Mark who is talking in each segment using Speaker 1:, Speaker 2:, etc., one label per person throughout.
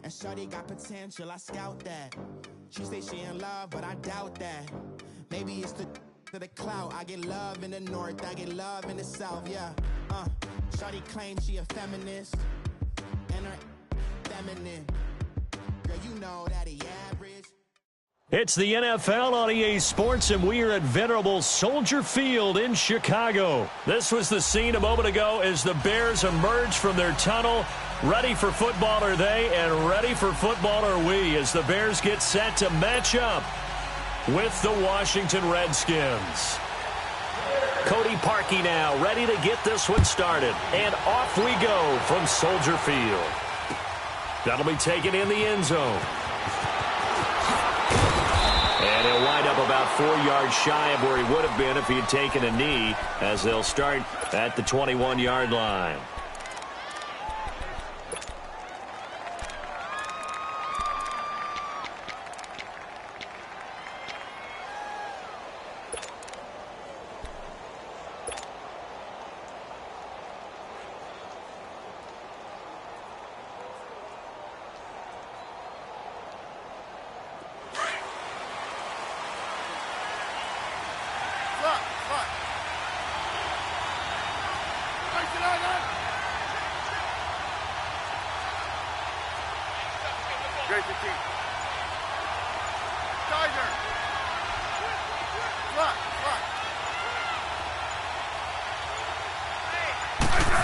Speaker 1: And shawty got potential, I scout that. She say she in love, but I doubt that. Maybe it's the clout. I get love in the north, I get love in the south, yeah. Shawty claims she a feminist, and her feminine. Girl, you know that he average.
Speaker 2: It's the NFL on EA Sports, and we are at venerable Soldier Field in Chicago. This was the scene a moment ago as the Bears emerged from their tunnel. Ready for football are they, and ready for football are we, as the Bears get set to match up with the Washington Redskins. Cody Parkey now ready to get this one started. And off we go from Soldier Field. That'll be taken in the end zone. And he'll wind up about 4 yards shy of where he would have been if he had taken a knee, as they'll start at the 21-yard line.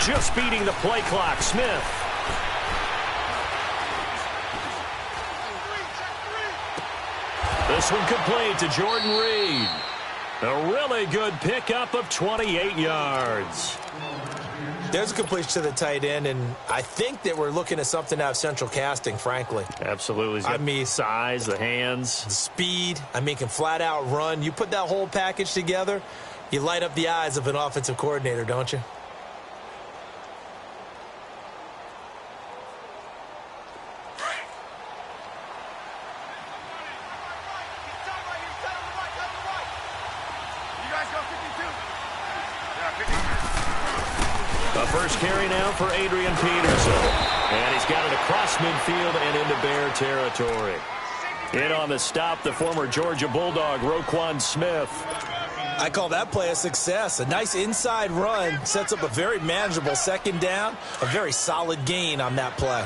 Speaker 2: Just beating the play clock, Smith. This one complete to Jordan Reed. A really good pickup of 28 yards.
Speaker 3: There's a completion to the tight end, and I think that we're looking at something out of central casting, frankly.
Speaker 2: Absolutely. I mean, size, the hands.
Speaker 3: The speed. I mean, can flat out run. You put that whole package together, you light up the eyes of an offensive coordinator, don't you?
Speaker 2: The first carry now for Adrian Peterson. And he's got it across midfield and into Bear territory. In on the stop, the former Georgia Bulldog, Roquan Smith.
Speaker 3: I call that play a success. A nice inside run sets up a very manageable second down. A very solid gain on that play.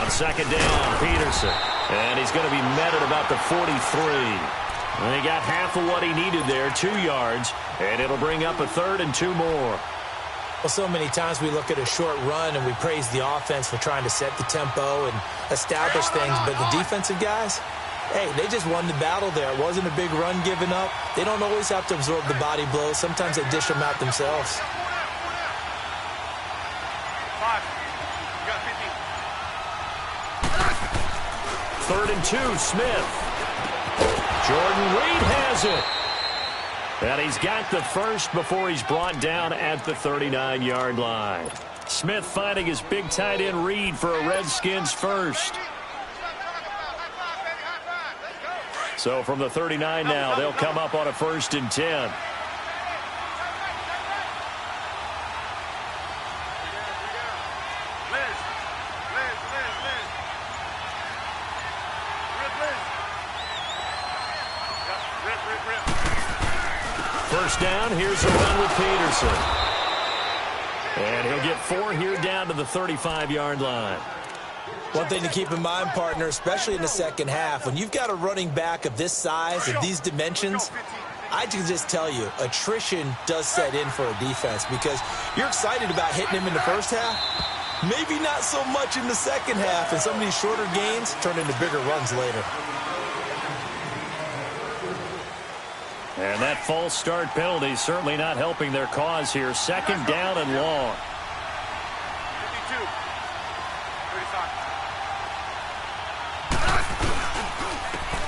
Speaker 2: Second down, Peterson. And he's going to be met at about the 43. And he got half of what he needed there, 2 yards. And it'll bring up a 3rd and 2 more.
Speaker 3: Well, so many times we look at a short run and we praise the offense for trying to set the tempo and establish things. But the defensive guys, hey, they just won the battle there. It wasn't a big run given up. They don't always have to absorb the body blows. Sometimes they dish them out themselves.
Speaker 2: Third and 2, Smith. Jordan Reed has it. And he's got the first before he's brought down at the 39-yard line. Smith finding his big tight end Reed for a Redskins first. So from the 39 now, they'll come up on a 1st and 10. First down, here's a run with Peterson. And he'll get 4 here down to the 35-yard line.
Speaker 3: One thing to keep in mind, partner, especially in the second half, when you've got a running back of this size, of these dimensions, I can just tell you, attrition does set in for a defense because you're excited about hitting him in the first half, maybe not so much in the second half, and some of these shorter gains turn into bigger runs later.
Speaker 2: And that false start penalty certainly not helping their cause here. Second down and long.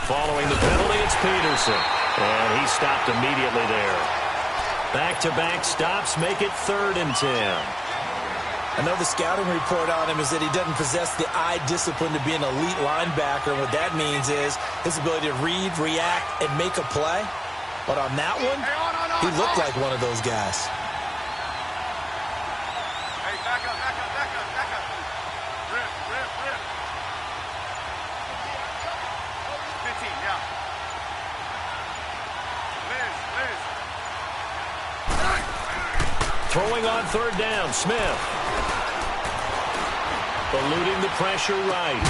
Speaker 2: Following the penalty, it's Peterson. And he stopped immediately there. Back-to-back stops make it 3rd and 10.
Speaker 3: I know the scouting report on him is that he doesn't possess the eye discipline to be an elite linebacker. And what that means is his ability to read, react, and make a play. But on that one, he looked like one of those guys.
Speaker 4: Hey, back up. Rip. 15, yeah. Liz.
Speaker 2: Throwing on third down, Smith. Eluding the pressure right.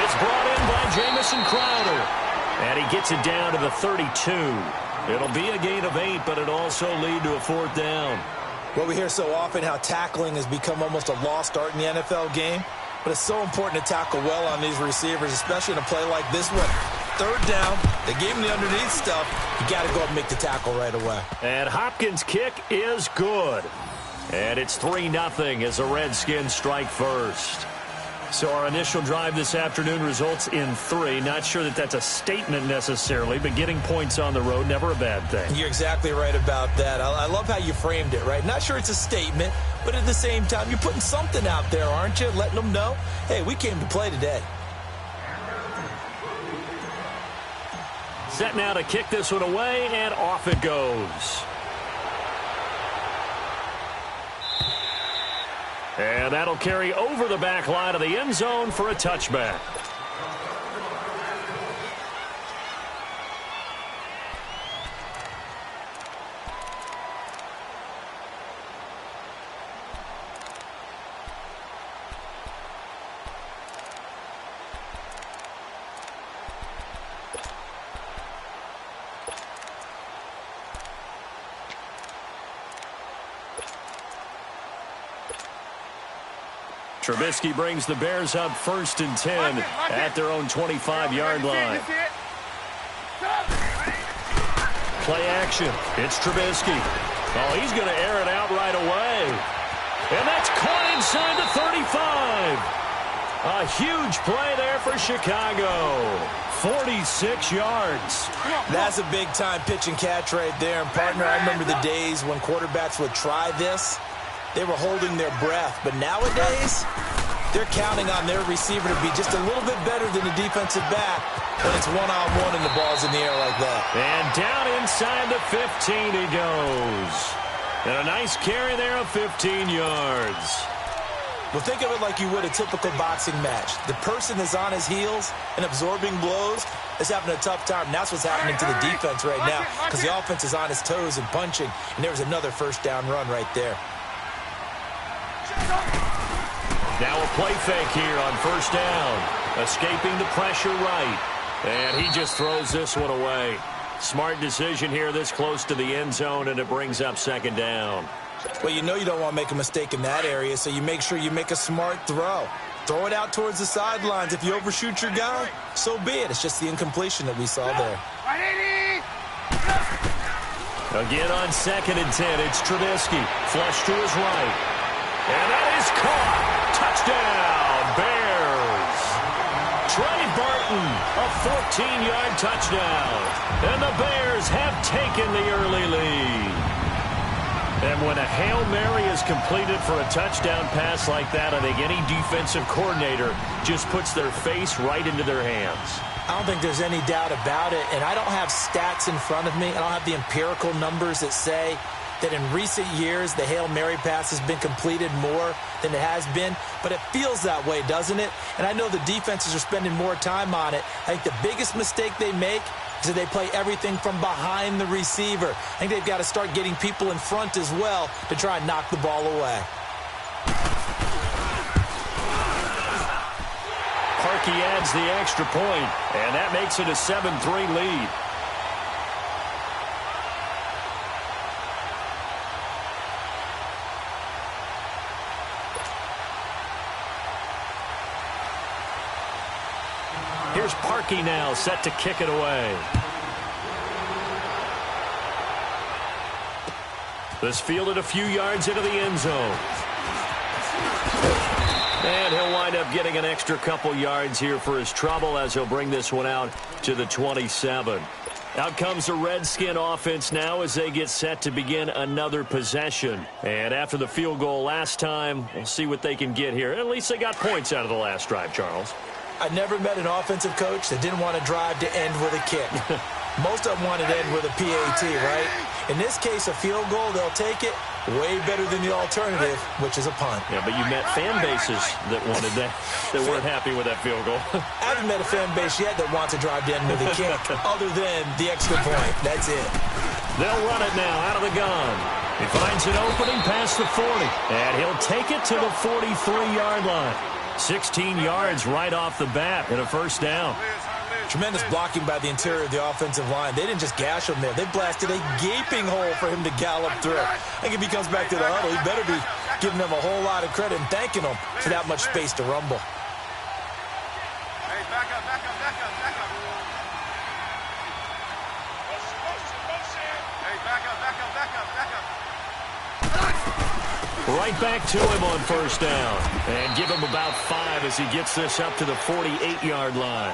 Speaker 2: It's brought in by Jamison Crowder. And he gets it down to the 32. It'll be a gain of 8, but it'll also lead to a fourth down.
Speaker 3: Well, we hear so often how tackling has become almost a lost art in the NFL game. But it's so important to tackle well on these receivers, especially in a play like this one. Third down, they gave him the underneath stuff. You got to go and make the tackle right away.
Speaker 2: And Hopkins' kick is good. And it's 3-0 as the Redskins strike first. So our initial drive this afternoon results in 3. Not sure that that's a statement necessarily, but getting points on the road, never a bad thing.
Speaker 3: You're exactly right about that. I love how you framed it, right? Not sure it's a statement, but at the same time, you're putting something out there, aren't you? Letting them know, hey, we came to play today.
Speaker 2: Set now to kick this one away, and off it goes. And that'll carry over the back line of the end zone for a touchback. Trubisky brings the Bears up 1st and 10 at their own 25-yard line. Play action. It's Trubisky. Oh, he's going to air it out right away. And that's caught inside the 35. A huge play there for Chicago. 46 yards.
Speaker 3: That's a big-time pitch and catch right there. And, partner, I remember the days when quarterbacks would try this. They were holding their breath. But nowadays, they're counting on their receiver to be just a little bit better than the defensive back when it's one-on-one and the ball's in the air like that.
Speaker 2: And down inside the 15 he goes. And a nice carry there of 15 yards.
Speaker 3: Well, think of it like you would a typical boxing match. The person is on his heels and absorbing blows is having a tough time. And that's what's happening to the defense right now because the offense is on his toes and punching. And there was another first down run right there.
Speaker 2: Now a play fake here on first down. Escaping the pressure right. And he just throws this one away. Smart decision here this close to the end zone, and it brings up second down.
Speaker 3: Well, you know you don't want to make a mistake in that area, so you make sure you make a smart throw. Throw it out towards the sidelines. If you overshoot your guy, so be it. It's just the incompletion that we saw there.
Speaker 2: Again on 2nd and 10, it's Trubisky. Flush to his right. And that is caught. Touchdown, Bears. Trey Burton, a 14-yard touchdown. And the Bears have taken the early lead. And when a Hail Mary is completed for a touchdown pass like that, I think any defensive coordinator just puts their face right into their hands.
Speaker 3: I don't think there's any doubt about it. And I don't have stats in front of me. I don't have the empirical numbers that say that in recent years the Hail Mary pass has been completed more than it has been. But it feels that way, doesn't it? And I know the defenses are spending more time on it. I think the biggest mistake they make is that they play everything from behind the receiver. I think they've got to start getting people in front as well to try and knock the ball away.
Speaker 2: Parkey adds the extra point, and that makes it a 7-3 lead. Here's Parkey now, set to kick it away. This fielded a few yards into the end zone. And he'll wind up getting an extra couple yards here for his trouble as he'll bring this one out to the 27. Out comes the Redskin offense now as they get set to begin another possession. And after the field goal last time, we'll see what they can get here. At least they got points out of the last drive, Charles.
Speaker 3: I never met an offensive coach that didn't want to drive to end with a kick. Most of them want to end with a PAT, right? In this case, a field goal, they'll take it. Way better than the alternative, which is a punt.
Speaker 2: Yeah, but you met fan bases that wanted that, that weren't happy with that field goal.
Speaker 3: I haven't met a fan base yet that wants to drive to end with a kick, other than the extra point. That's it.
Speaker 2: They'll run it now out of the gun. He finds an opening past the 40, and he'll take it to the 43-yard line. 16 yards right off the bat and a first down.
Speaker 3: Tremendous blocking by the interior of the offensive line. They didn't just gash him there. They blasted a gaping hole for him to gallop through. I think if he comes back to the huddle, he better be giving them a whole lot of credit and thanking them for that much space to rumble.
Speaker 4: Hey, back up, back up, back up, back up. Hey, back up, back up, back up, back up.
Speaker 2: Right back to him on first down. And give him about 5 as he gets this up to the 48-yard line.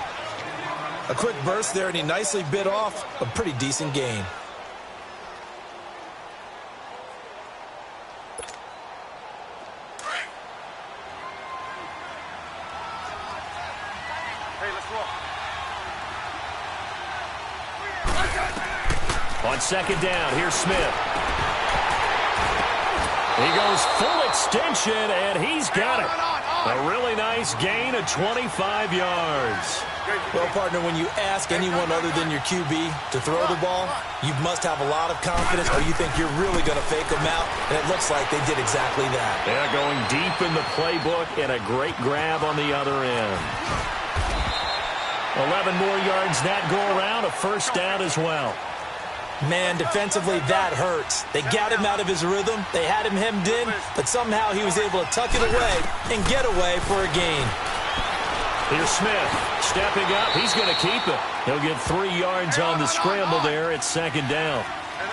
Speaker 3: A quick burst there, and he nicely bit off a pretty decent gain.
Speaker 4: Hey, let's roll.
Speaker 2: On second down, here's Smith. He goes full extension, and he's got it. A really nice gain of 25 yards.
Speaker 3: Well, partner, when you ask anyone other than your QB to throw the ball, you must have a lot of confidence, or you think you're really going to fake them out, and it looks like they did exactly that.
Speaker 2: Yeah, going deep in the playbook and a great grab on the other end. 11 more yards that go around, a first down as well.
Speaker 3: Man, defensively, that hurts. They got him out of his rhythm. They had him hemmed in, but somehow he was able to tuck it away and get away for a gain.
Speaker 2: Here's Smith stepping up. He's going to keep it. He'll get 3 yards on the scramble there at second down.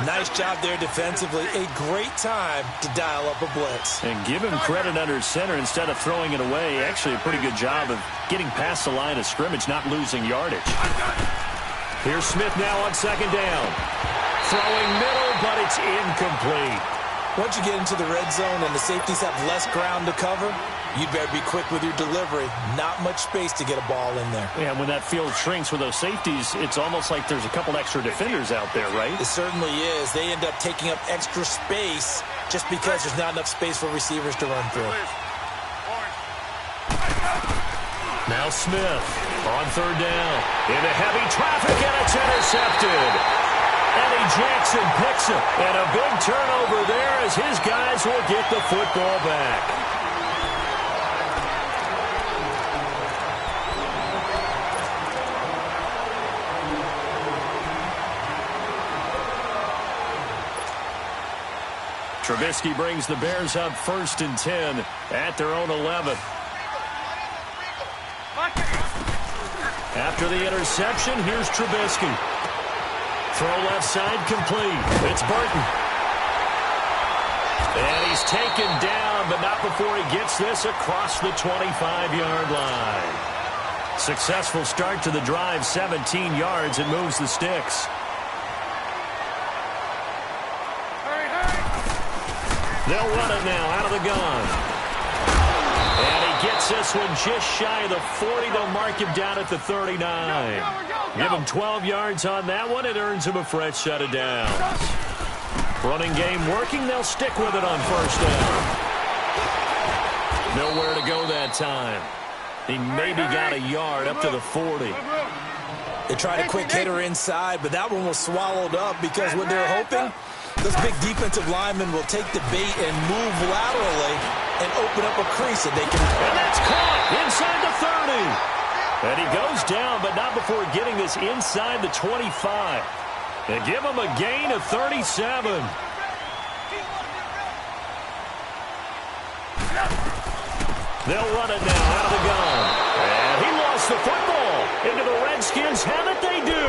Speaker 3: Nice job there defensively. A great time to dial up a blitz.
Speaker 2: And give him credit under center instead of throwing it away. Actually, a pretty good job of getting past the line of scrimmage, not losing yardage. Here's Smith now on second down. Throwing middle, but it's incomplete.
Speaker 3: Once you get into the red zone and the safeties have less ground to cover, you'd better be quick with your delivery. Not much space to get a ball in there.
Speaker 2: Yeah, when that field shrinks with those safeties, it's almost like there's a couple extra defenders out there, right?
Speaker 3: It certainly is. They end up taking up extra space just because there's not enough space for receivers to run through.
Speaker 2: Now Smith on third down. Into heavy traffic, and it's intercepted. Eddie Jackson picks it. And a big turnover there as his guys will get the football back. Trubisky brings the Bears up 1st and 10 at their own 11. After the interception, here's Trubisky. Throw left side complete. It's Burton. And he's taken down, but not before he gets this across the 25-yard line. Successful start to the drive, 17 yards, and moves the sticks. They'll run it now out of the gun. And he gets this one just shy of the 40. They'll mark him down at the 39. Give him 12 yards on that one. It earns him a fresh set of downs. Running game working. They'll stick with it on first down. Nowhere to go that time. He maybe got a yard up to the 40.
Speaker 3: They tried a quick hitter inside, but that one was swallowed up because what they're hoping, those big defensive linemen will take the bait and move laterally and open up a crease that they can.
Speaker 2: And that's caught inside the 30. And he goes down, but not before getting this inside the 25. They give him a gain of 37. They'll run it now out of the gun. And he lost the football. Into the Redskins have it, they do.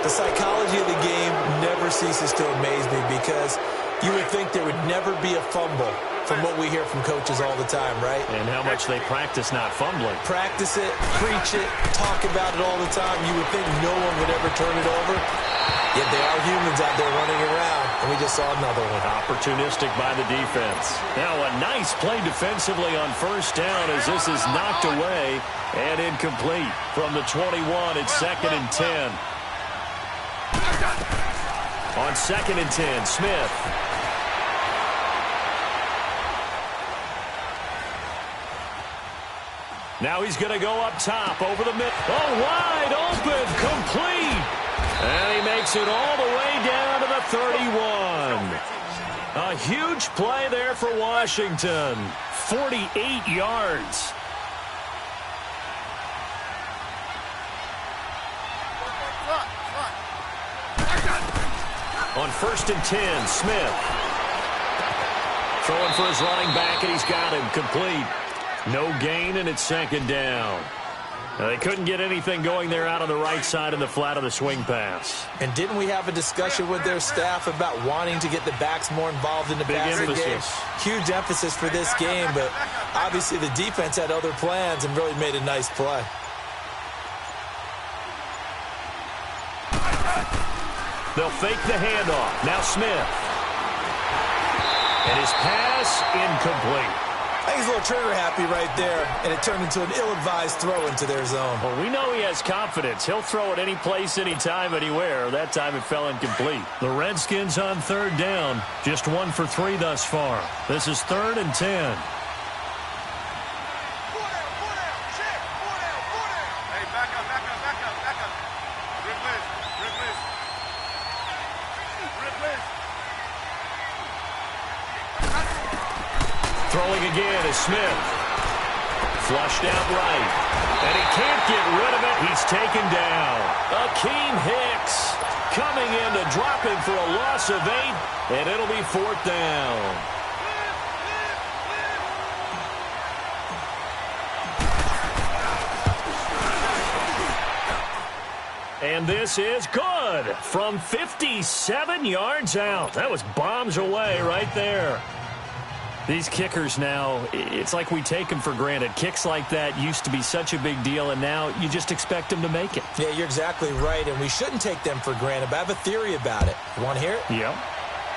Speaker 3: The psychology of the game never ceases to amaze me because you would think there would never be a fumble from what we hear from coaches all the time, right?
Speaker 2: And how much they practice not fumbling.
Speaker 3: Practice it, preach it, talk about it all the time. You would think no one would ever turn it over. Yet they are humans out there running around, and we just saw another one.
Speaker 2: Opportunistic by the defense. Now a nice play defensively on first down as this is knocked away and incomplete. From the 21, it's 2nd and 10. On 2nd and 10, Smith. Now he's going to go up top over the middle. Oh, wide open, complete. And he makes it all the way down to the 31. A huge play there for Washington. 48 yards. On 1st and 10, Smith. Throwing for his running back, and he's got him complete. No gain, and it's 2nd down. Now, they couldn't get anything going there out on the right side in the flat of the swing pass.
Speaker 3: And didn't we have a discussion with their staff about wanting to get the backs more involved in the passing game? Huge emphasis for this game, but obviously the defense had other plans and really made a nice play.
Speaker 2: They'll fake the handoff. Now Smith. And his pass incomplete.
Speaker 3: I think he's a little trigger happy right there, and it turned into an ill-advised throw into their zone.
Speaker 2: Well, we know he has confidence. He'll throw it any place, anytime, anywhere. That time it fell incomplete. The Redskins on 3rd down. Just 1 for 3 thus far. This is 3rd and 10. Throwing again is Smith. Flushed out right. And he can't get rid of it. He's taken down. Akeem Hicks coming in to drop him for a loss of 8. And it'll be 4th down. And this is good from 57 yards out. That was bombs away right there. These kickers now, it's like we take them for granted. Kicks like that used to be such a big deal, and now you just expect them to make it.
Speaker 3: Yeah, you're exactly right, and we shouldn't take them for granted, but I have a theory about it. You want to hear it?
Speaker 2: Yeah.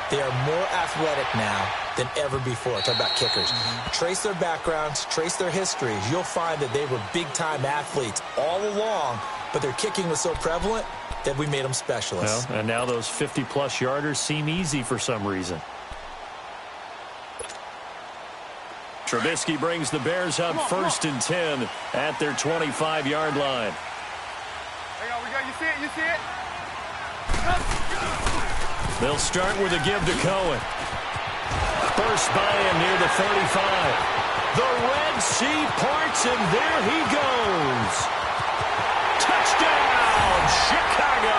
Speaker 3: They are more athletic now than ever before. Talk about kickers. Trace their backgrounds, trace their histories. You'll find that they were big-time athletes all along, but their kicking was so prevalent that we made them specialists.
Speaker 2: Well, and now those 50-plus yarders seem easy for some reason. Trubisky brings the Bears up 1st and 10 at their 25-yard line.
Speaker 4: Hang on, you see it? You see it?
Speaker 2: They'll start with a give to Cohen. First by him near the 35. The Red Sea parts, and there he goes. Touchdown, Chicago.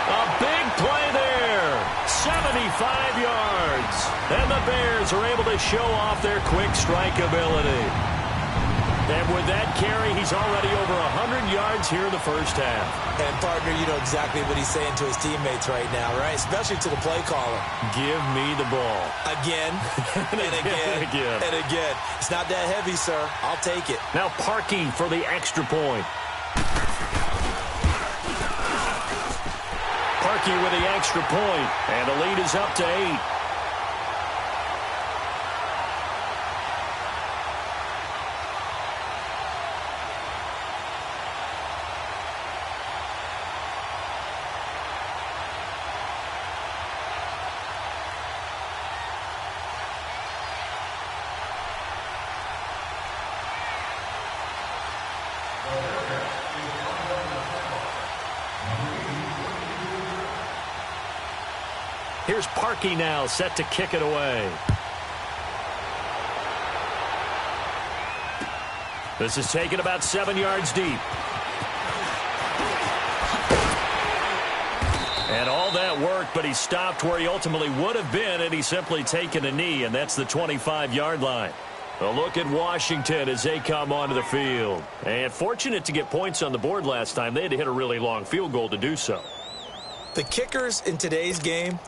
Speaker 2: A big play there. 75 yards. And the Bears are able to show off their quick strike ability. And with that carry, he's already over 100 yards here in the first half.
Speaker 3: And, partner, you know exactly what he's saying to his teammates right now, right? Especially to the play caller.
Speaker 2: Give me the ball.
Speaker 3: Again, and again, and again. It's not that heavy, sir. I'll take it.
Speaker 2: Now Parkey for the extra point. Parkey with the extra point, and the lead is up to 8. Here's Parkey now, set to kick it away. This is taken about 7 yards deep. And all that work, but he stopped where he ultimately would have been, and he's simply taken a knee, and that's the 25-yard line. A look at Washington as they come onto the field. And fortunate to get points on the board last time. They had to hit a really long field goal to do so.
Speaker 3: The kickers in today's game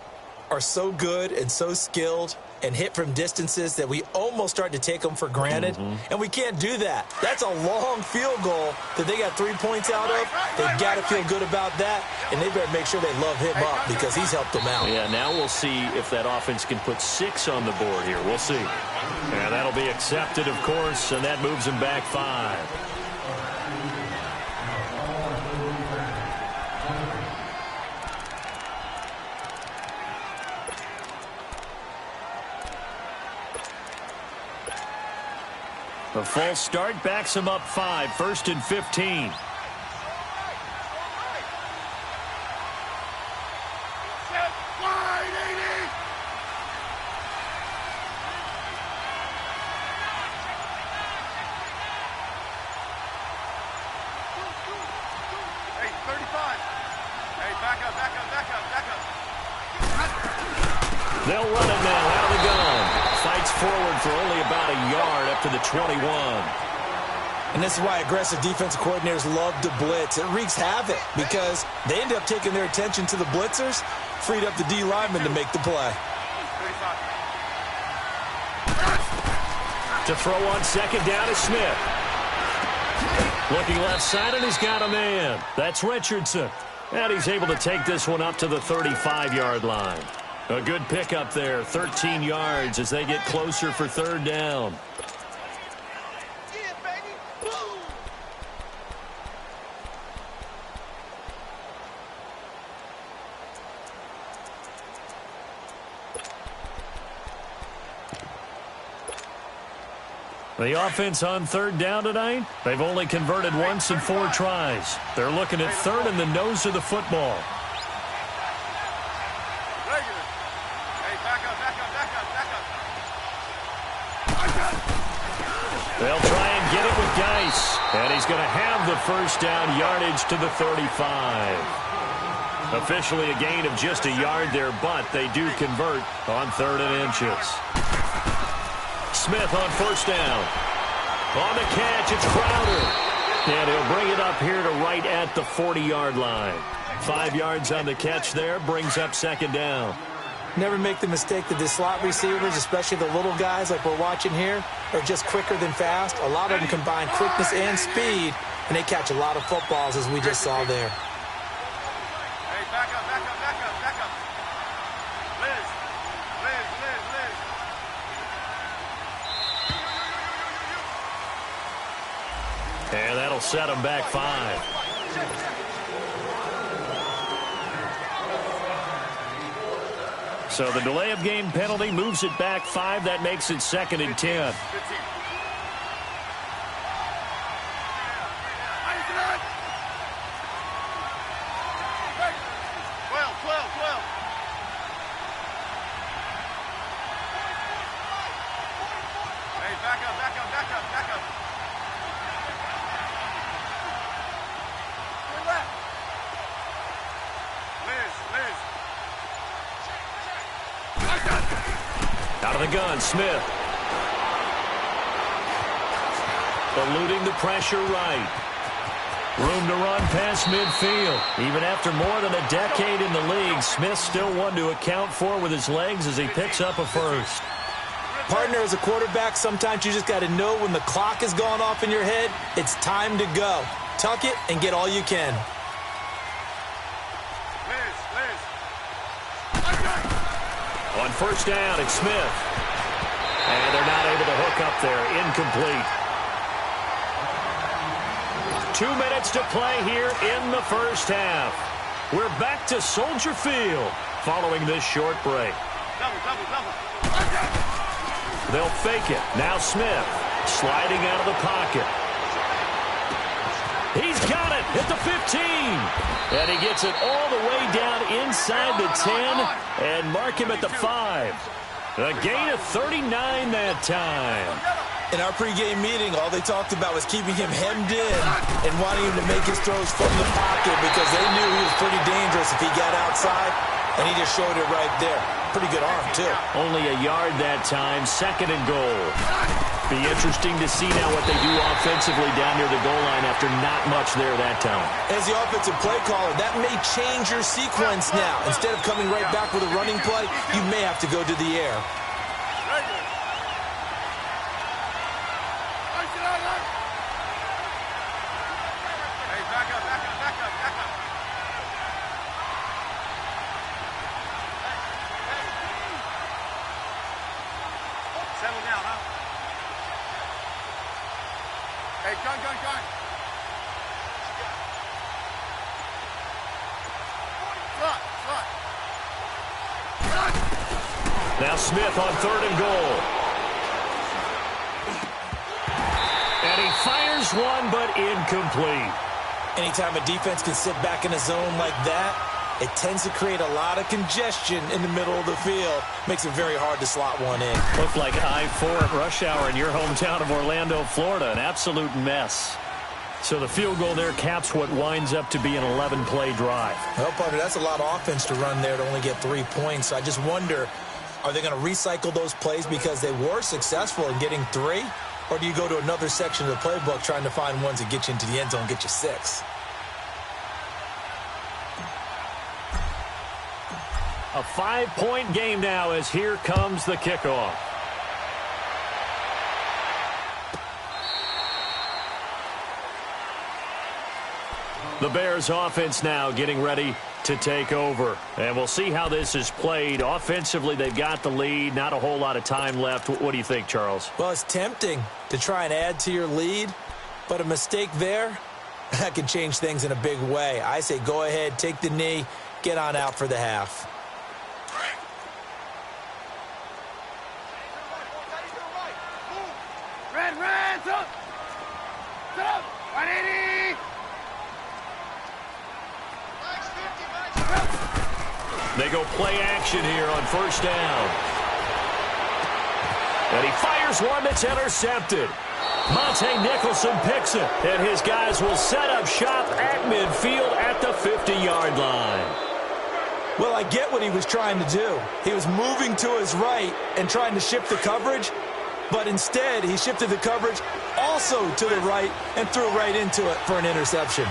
Speaker 3: are so good and so skilled, and hit from distances that we almost start to take them for granted. And we can't do that. That's a long field goal that they got 3 points out of. They've got to feel good about that, and they better make sure they love him up because he's helped them out.
Speaker 2: Yeah, now we'll see if that offense can put 6 on the board here. We'll see. And that'll be accepted, of course, and that moves him back 5. A false start backs him up 5, 1st and 15. They'll run it now out of the gun. Fights forward for only about a yard up to the 21.
Speaker 3: And this is why aggressive defensive coordinators love to blitz. It wreaks havoc because they end up taking their attention to the blitzers, freed up the D lineman to make the play.
Speaker 2: To throw on 2nd down is Smith. Looking left side, and he's got a man. That's Richardson. And he's able to take this one up to the 35-yard line. A good pickup there, 13 yards as they get closer for 3rd down. The offense on 3rd down tonight, they've only converted once in 4 tries. They're looking at 3rd in the nose of the football. They'll try and get it with Geis. And he's going to have the 1st down yardage to the 35. Officially a gain of just a yard there, but they do convert on 3rd and inches. Smith on 1st down. On the catch, it's Crowder. And he'll bring it up here to right at the 40-yard line. 5 yards on the catch there, brings up 2nd down.
Speaker 3: Never make the mistake that the slot receivers, especially the little guys like we're watching here, are just quicker than fast. A lot of them combine quickness and speed, and they catch a lot of footballs, as we just saw there.
Speaker 4: Hey, back up, back up, back up, back up. Liz.
Speaker 2: And that'll set him back 5. So the delay of game penalty moves it back 5. That makes it 2nd and 10.
Speaker 4: 15. Hey, back up, back up, back up, back up. Liz.
Speaker 2: Out of the gun, Smith. Eluding the pressure right. Room to run past midfield. Even after more than a decade in the league, Smith's still one to account for with his legs as he picks up a 1st.
Speaker 3: Partner, as a quarterback, sometimes you just got to know when the clock has gone off in your head, it's time to go. Tuck it and get all you can.
Speaker 2: On 1st down, it's Smith. And they're not able to hook up there. Incomplete. 2 minutes to play here in the 1st half. We're back to Soldier Field following this short break.
Speaker 4: Double.
Speaker 2: They'll fake it. Now Smith sliding out of the pocket. He's got it at the 15. And he gets it all the way down inside the 10 and mark him at the 5. A gain of 39 that time.
Speaker 3: In our pregame meeting, all they talked about was keeping him hemmed in and wanting him to make his throws from the pocket because they knew he was pretty dangerous if he got outside, and he just showed it right there. Pretty good arm, too.
Speaker 2: Only a yard that time, 2nd and goal. Be interesting to see now what they do offensively down near the goal line after not much there that time.
Speaker 3: As the offensive play caller, that may change your sequence now. Instead of coming right back with a running play, you may have to go to the air.
Speaker 4: Hey, gun. Slot.
Speaker 2: Now Smith on 3rd and goal. And he fires one, but incomplete.
Speaker 3: Anytime a defense can sit back in a zone like that, it tends to create a lot of congestion in the middle of the field. Makes it very hard to slot one in.
Speaker 2: Looked like I-4 at rush hour in your hometown of Orlando, Florida. An absolute mess. So the field goal there caps what winds up to be an 11-play drive.
Speaker 3: Well, partner, that's a lot of offense to run there to only get 3 points. So I just wonder, are they going to recycle those plays because they were successful in getting 3? Or do you go to another section of the playbook trying to find ones that get you into the end zone and get you 6?
Speaker 2: A 5-point game now as here comes the kickoff. The Bears offense now getting ready to take over. And we'll see how this is played. Offensively, they've got the lead. Not a whole lot of time left. What do you think, Charles?
Speaker 3: Well, it's tempting to try and add to your lead, but a mistake there, that can change things in a big way. I say go ahead, take the knee, get on out for the half.
Speaker 4: Red, up! 180!
Speaker 2: They go play action here on 1st down. And he fires one that's intercepted. Monte Nicholson picks it, and his guys will set up shop at midfield at the 50-yard line.
Speaker 3: Well, I get what he was trying to do. He was moving to his right and trying to shift the coverage, but instead he shifted the coverage also to the right and threw right into it for an interception.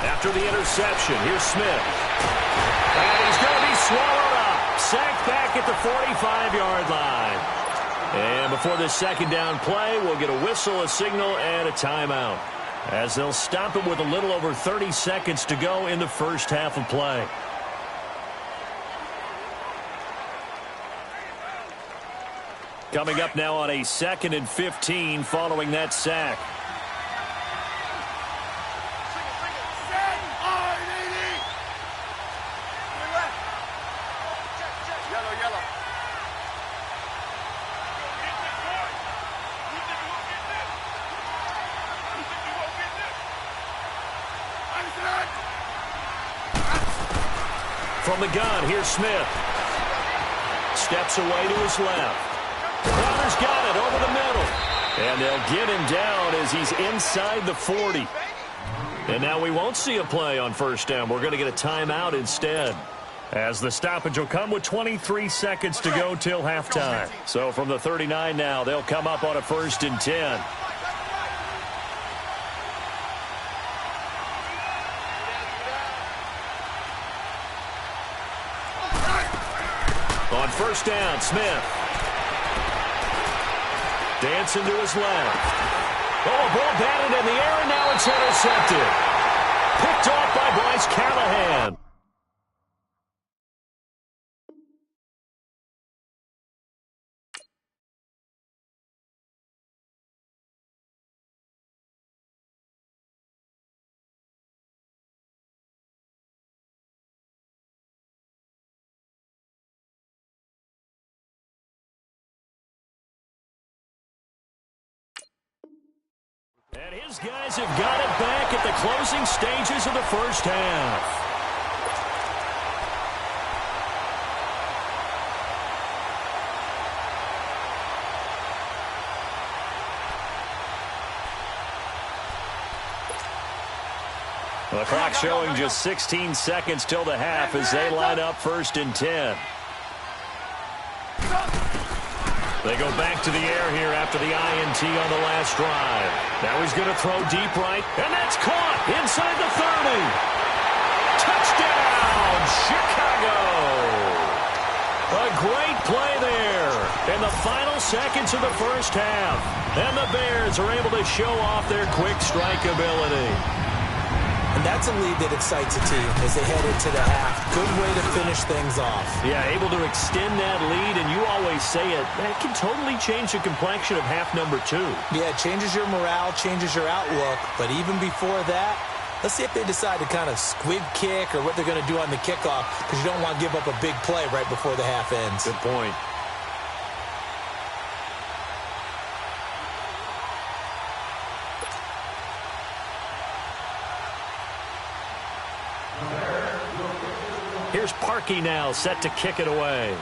Speaker 2: After the interception, here's Smith. And he's going to be swallowed up. Sacked back at the 45-yard line. And before this 2nd down play, we'll get a whistle, a signal, and a timeout, as they'll stop it with a little over 30 seconds to go in the first half of play. Coming up now on a 2nd and 15 following that sack.
Speaker 4: Yellow.
Speaker 2: From the gun, here's Smith. Steps away to his left. Crowder's got it over the middle. And they'll get him down as he's inside the 40. And now we won't see a play on 1st down. We're going to get a timeout instead, as the stoppage will come with 23 seconds to go till halftime. So from the 39 now, they'll come up on a 1st and 10. On 1st down, Smith. Dancing to his left. Oh, a ball batted in the air, and now it's intercepted. Picked off by Bryce Callahan. And his guys have got it back at the closing stages of the first half. The clock showing just 16 seconds till the half as they line up 1st and 10. They go back to the air here after the INT on the last drive. Now he's going to throw deep right, and that's caught inside the 30. Touchdown, Chicago! A great play there in the final seconds of the first half. And the Bears are able to show off their quick strike ability.
Speaker 3: And that's a lead that excites a team as they head into the half. Good way to finish things off.
Speaker 2: Yeah, able to extend that lead, and you always say it, that can totally change the complexion of half number 2.
Speaker 3: Yeah, it changes your morale, changes your outlook, but even before that, let's see if they decide to kind of squib kick or what they're going to do on the kickoff, because you don't want to give up a big play right before the half ends.
Speaker 2: Good point. Here's Parkey now, set to kick it away.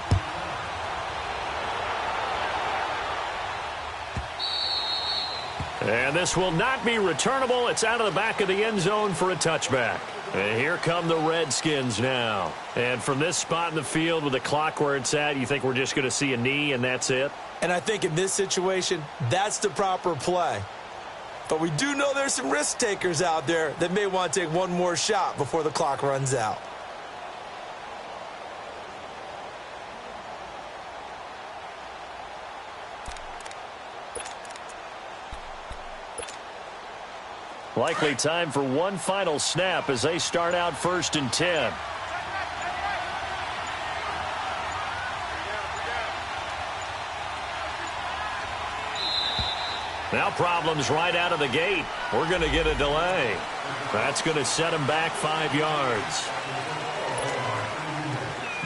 Speaker 2: And this will not be returnable. It's out of the back of the end zone for a touchback. And here come the Redskins now. And from this spot in the field with the clock where it's at, you think we're just going to see a knee and that's it?
Speaker 3: And I think in this situation, that's the proper play. But we do know there's some risk takers out there that may want to take one more shot before the clock runs out.
Speaker 2: Likely time for one final snap as they start out 1st and 10. Now problems right out of the gate. We're going to get a delay. That's going to set them back 5 yards.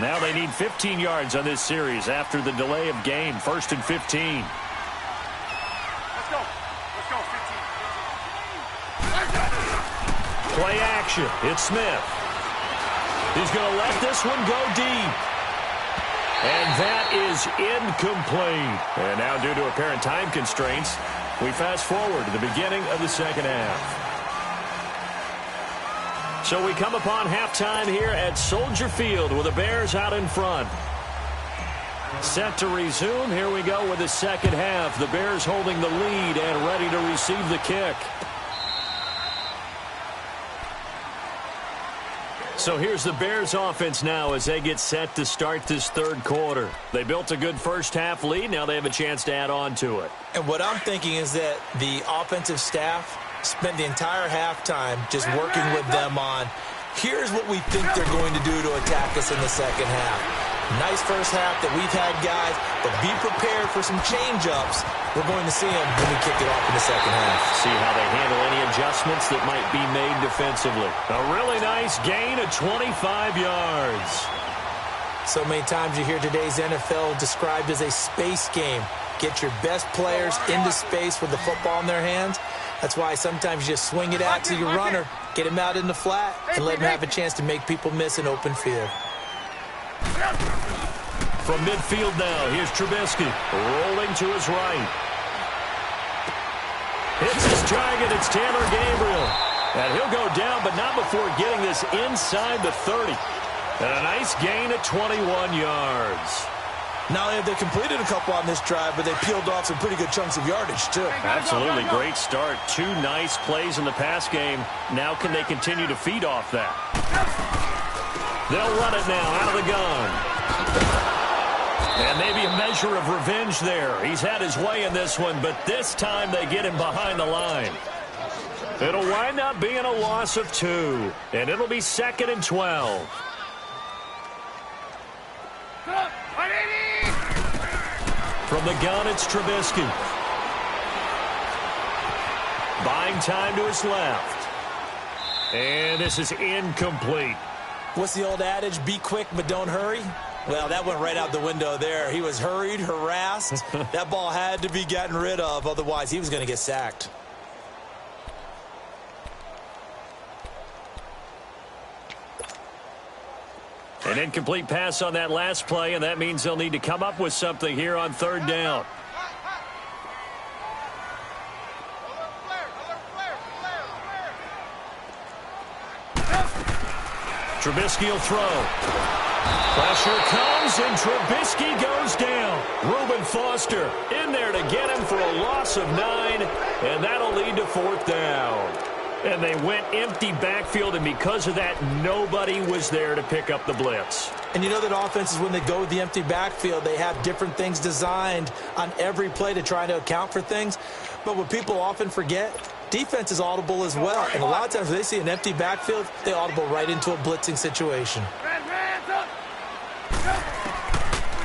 Speaker 2: Now they need 15 yards on this series after the delay of game. 1st and 15.
Speaker 4: Let's go. Let's go. 15.
Speaker 2: Play action. It's Smith. He's going to let this one go deep. And that is incomplete. And now due to apparent time constraints, we fast forward to the beginning of the second half. So we come upon halftime here at Soldier Field with the Bears out in front. Set to resume. Here we go with the second half. The Bears holding the lead and ready to receive the kick. So here's the Bears offense now as they get set to start this third quarter. They built a good first half lead. Now they have a chance to add on to it.
Speaker 3: And what I'm thinking is that the offensive staff spent the entire halftime just working with them on, here's what we think they're going to do to attack us in the second half. Nice first half that we've had, guys, but be prepared for some change-ups. We're going to see them when we kick it off in the second half.
Speaker 2: See how they handle any adjustments that might be made defensively. A really nice gain of 25 yards.
Speaker 3: So many times you hear today's NFL described as a space game. Get your best players into space with the football in their hands. That's why sometimes you just swing it out to your runner, get him out in the flat, and let him have a chance to make people miss an open field.
Speaker 2: From midfield now, here's Trubisky rolling to his right. Hits his target, it's Taylor Gabriel. And he'll go down, but not before getting this inside the 30. And a nice gain of 21 yards.
Speaker 3: Not only have they completed a couple on this drive, but they peeled off some pretty good chunks of yardage, too.
Speaker 2: Absolutely great start. 2 nice plays in the pass game. Now can they continue to feed off that? They'll run it now out of the gun. And maybe a measure of revenge there. He's had his way in this one, but this time they get him behind the line. It'll wind up being a loss of 2, and it'll be 2nd and 12. From the gun, it's Trubisky. Buying time to his left. And this is incomplete.
Speaker 3: What's the old adage? Be quick, but don't hurry? Well, that went right out the window there. He was hurried, harassed. That ball had to be gotten rid of, otherwise he was going to get sacked.
Speaker 2: An incomplete pass on that last play, and that means they'll need to come up with something here on 3rd down. Trubisky will throw. Pressure comes, and Trubisky goes down. Reuben Foster in there to get him for a loss of 9, and that'll lead to 4th down. And they went empty backfield, and because of that, nobody was there to pick up the blitz.
Speaker 3: And you know that offenses, when they go with the empty backfield, they have different things designed on every play to try to account for things. But what people often forget, defense is audible as well. And a lot of times when they see an empty backfield, they audible right into a blitzing situation.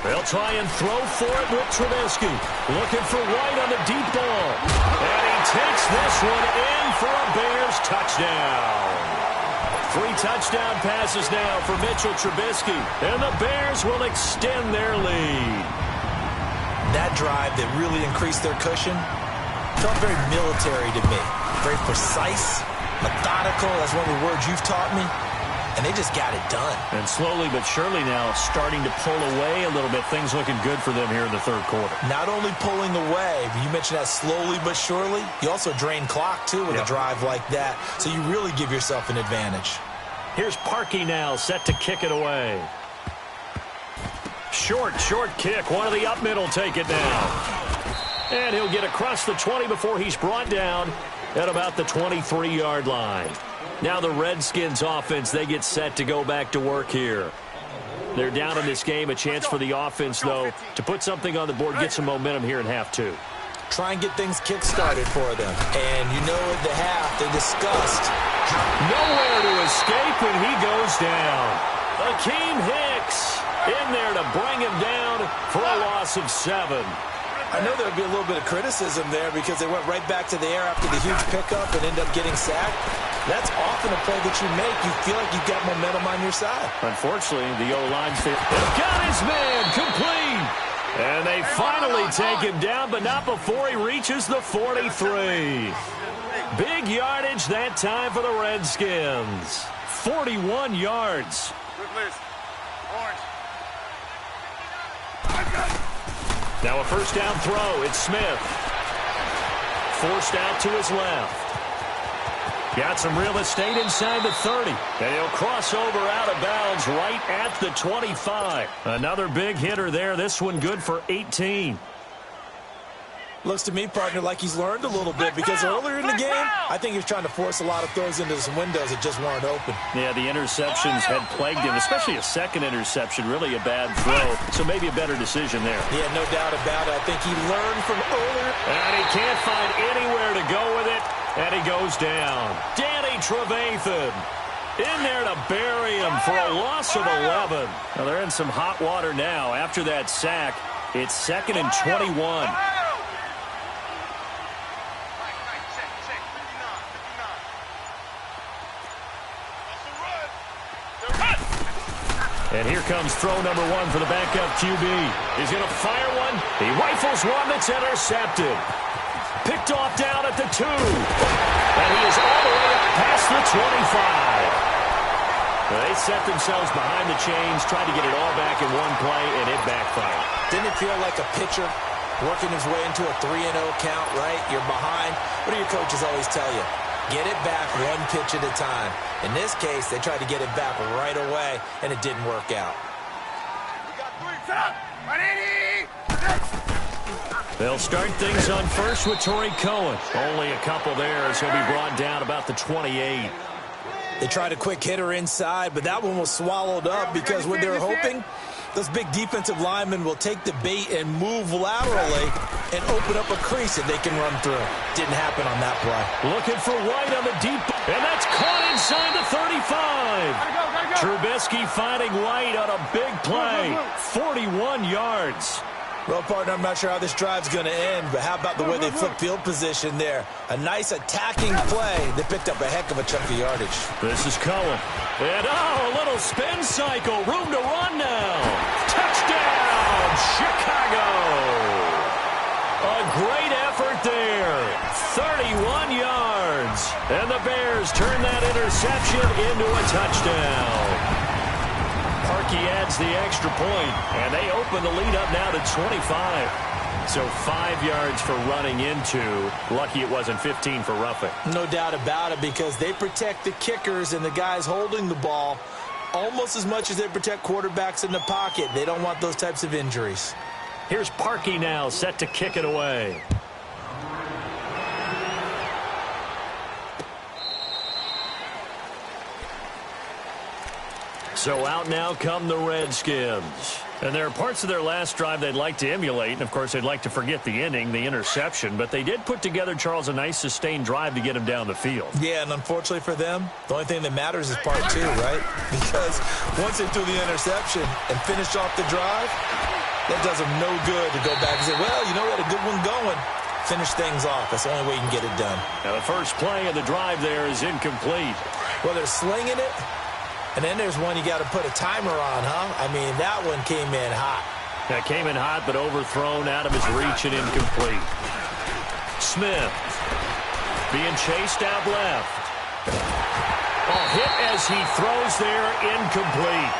Speaker 2: They'll try and throw for it with Trubisky. Looking for White on the deep ball. And he takes this one in for a Bears touchdown. 3 touchdown passes now for Mitchell Trubisky. And the Bears will extend their lead.
Speaker 3: That drive that really increased their cushion felt very military to me. Very precise, methodical. That's one of the words you've taught me. And they just got it done.
Speaker 2: And slowly but surely now starting to pull away a little bit. Things looking good for them here in the third quarter.
Speaker 3: Not only pulling away, but you mentioned that slowly but surely. You also drain clock, too, with a drive like that. So you really give yourself an advantage.
Speaker 2: Here's Parkey now set to kick it away. Short kick. One of the up middle take it now. And he'll get across the 20 before he's brought down at about the 23-yard line. Now the Redskins offense, they get set to go back to work here. They're down in this game. A chance for the offense, though, to put something on the board, get some momentum here in half 2.
Speaker 3: Try and get things kick-started for them. And you know at the half they discussed
Speaker 2: nowhere to escape, and he goes down. Akeem Hicks in there to bring him down for a loss of 7.
Speaker 3: I know there would be a little bit of criticism there because they went right back to the air after the huge pickup and ended up getting sacked. That's often a play that you make. You feel like you've got momentum on your side.
Speaker 2: Unfortunately, the O-line got his man complete. And they finally take him down, but not before he reaches the 43. Big yardage that time for the Redskins. 41 yards. Now a first down throw. It's Smith. Forced out to his left. Got some real estate inside the 30. And he'll cross over out of bounds right at the 25. Another big hitter there. This one good for 18.
Speaker 3: Looks to me, partner, like he's learned a little bit because earlier in the game, I think he was trying to force a lot of throws into some windows that just weren't open.
Speaker 2: Yeah, the interceptions had plagued him, especially a second interception, really a bad throw. So maybe a better decision there.
Speaker 3: Yeah, no doubt about it. I think he learned from earlier.
Speaker 2: And he can't find anywhere to go with it, and he goes down. Danny Trevathan in there to bury him for a loss of 11. Now they're in some hot water now. After that sack, it's 2nd and 21. And here comes throw number 1 for the backup QB. He's going to fire one. He rifles one that's intercepted. Picked off down at the 2. And he is all the way up past the 25. They set themselves behind the chains, tried to get it all back in one play, and it backfired.
Speaker 3: Didn't it feel like a pitcher working his way into a 3-0 count, right? You're behind. What do your coaches always tell you? Get it back one pitch at a time. In this case, they tried to get it back right away, and it didn't work out.
Speaker 2: They'll start things on first with Torrey Cohen. Only a couple there as he'll be brought down about the 28.
Speaker 3: They tried a quick hitter inside, but that one was swallowed up because when they're hoping, those big defensive linemen will take the bait and move laterally and open up a crease that they can run through. Didn't happen on that play.
Speaker 2: Looking for White on the deep, and that's caught inside the 35. Trubisky finding White on a big play. 41 yards.
Speaker 3: Well, partner, I'm not sure how this drive's going to end, but how about the way they flip field position there? A nice attacking play that picked up a heck of a chunk of yardage.
Speaker 2: This is Cohen. And, a little spin cycle. Room to run now. Touchdown, Chicago. A great effort there. 31 yards. And the Bears turn that interception into a touchdown. Parkey adds the extra point, and they open the lead up now to 25. So 5 yards for running into. Lucky it wasn't 15 for roughing.
Speaker 3: No doubt about it, because they protect the kickers and the guys holding the ball almost as much as they protect quarterbacks in the pocket. They don't want those types of injuries.
Speaker 2: Here's Parkey now set to kick it away. So out now come the Redskins. And there are parts of their last drive they'd like to emulate. And, of course, they'd like to forget the inning, the interception. But they did put together, Charles, a nice sustained drive to get him down the field.
Speaker 3: Yeah, and unfortunately for them, the only thing that matters is part two, right? Because once they threw the interception and finished off the drive, that does them no good to go back and say, well, you know, we had a good one going. Finish things off. That's the only way you can get it done.
Speaker 2: Now, the first play of the drive there is incomplete.
Speaker 3: Well, they're slinging it. And then there's one you got to put a timer on, huh? I mean, that one came in hot.
Speaker 2: That came in hot, but overthrown out of his reach and incomplete. Smith being chased out left. Oh, hit as he throws there, incomplete.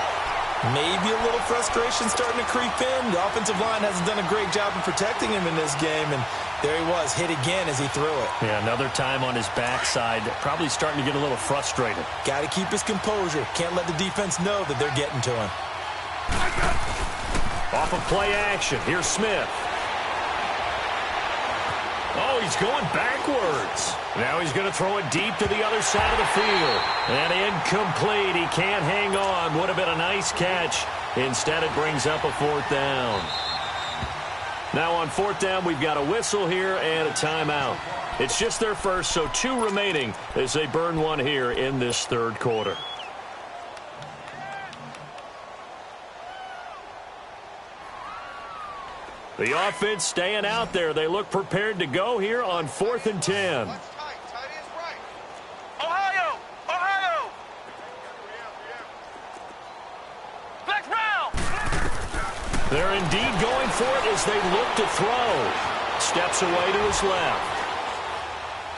Speaker 3: Maybe a little frustration starting to creep in. The offensive line hasn't done a great job of protecting him in this game, and there he was, hit again as he threw it.
Speaker 2: Yeah, another time on his backside, probably starting to get a little frustrated.
Speaker 3: Got to keep his composure. Can't let the defense know that they're getting to him.
Speaker 2: Off of play action, here's Smith. Oh, he's going backwards. Now he's going to throw it deep to the other side of the field. And incomplete. He can't hang on. Would have been a nice catch. Instead, it brings up a fourth down. Now on fourth down, we've got a whistle here and a timeout. It's just their first, so 2 remaining as they burn one here in this third quarter. The offense staying out there. They look prepared to go here on 4th and 10.
Speaker 4: Ohio! Ohio! Black round!
Speaker 2: They're indeed going for it as they look to throw. Steps away to his left.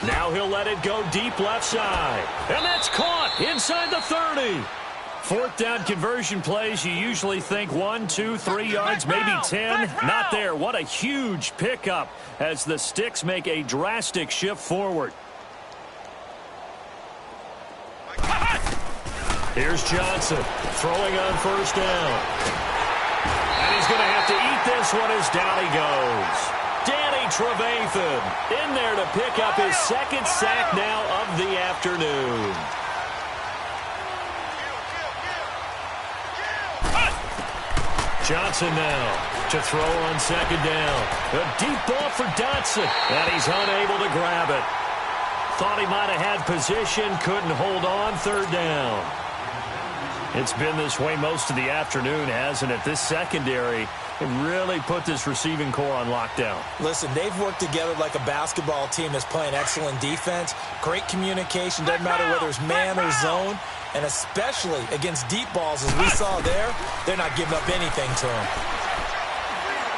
Speaker 2: Now he'll let it go deep left side. And that's caught inside the 30. Fourth down conversion plays, you usually think 1, 2, 3 yards, maybe 10. Not there. What a huge pickup as the Sticks make a drastic shift forward. Here's Johnson throwing on first down. And he's going to have to eat this one as down he goes. Danny Trevathan in there to pick up his second sack now of the afternoon. Johnson now to throw on second down. A deep ball for Dotson, and he's unable to grab it. Thought he might have had position, couldn't hold on, third down. It's been this way most of the afternoon, hasn't it? This secondary really put this receiving core on lockdown.
Speaker 3: Listen, they've worked together like a basketball team that's playing excellent defense. Great communication, doesn't matter whether it's man or zone. And especially against deep balls, as we saw there, they're not giving up anything to him.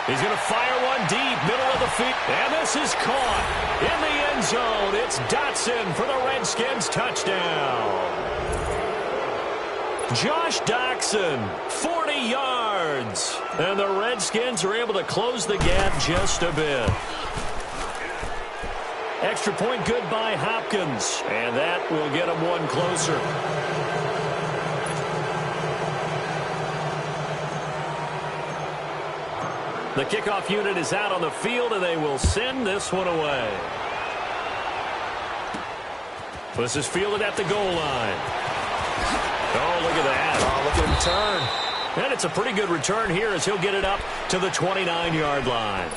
Speaker 2: He's going to fire one deep, middle of the field. And this is caught in the end zone. It's Dotson for the Redskins touchdown. Josh Dotson, 40 yards. And the Redskins are able to close the gap just a bit. Extra point good by Hopkins. And that will get them one closer. The kickoff unit is out on the field, and they will send this one away. This is fielded at the goal line. Oh, look at that.
Speaker 3: Oh, look at him turn.
Speaker 2: And it's a pretty good return here as he'll get it up to the 29-yard line.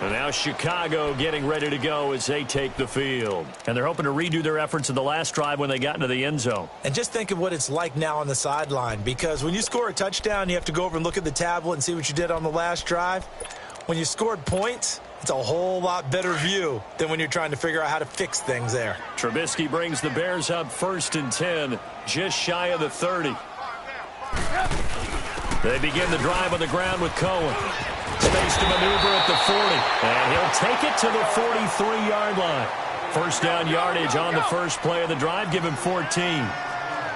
Speaker 2: And now Chicago getting ready to go as they take the field. And they're hoping to redo their efforts in the last drive when they got into the end zone.
Speaker 3: And just think of what it's like now on the sideline, because when you score a touchdown, you have to go over and look at the tablet and see what you did on the last drive. When you scored points, it's a whole lot better view than when you're trying to figure out how to fix things there.
Speaker 2: Trubisky brings the Bears up 1st and 10, just shy of the 30. They begin the drive on the ground with Cohen. Space to maneuver at the 40. And he'll take it to the 43-yard line. First down yardage on the first play of the drive. Give him 14.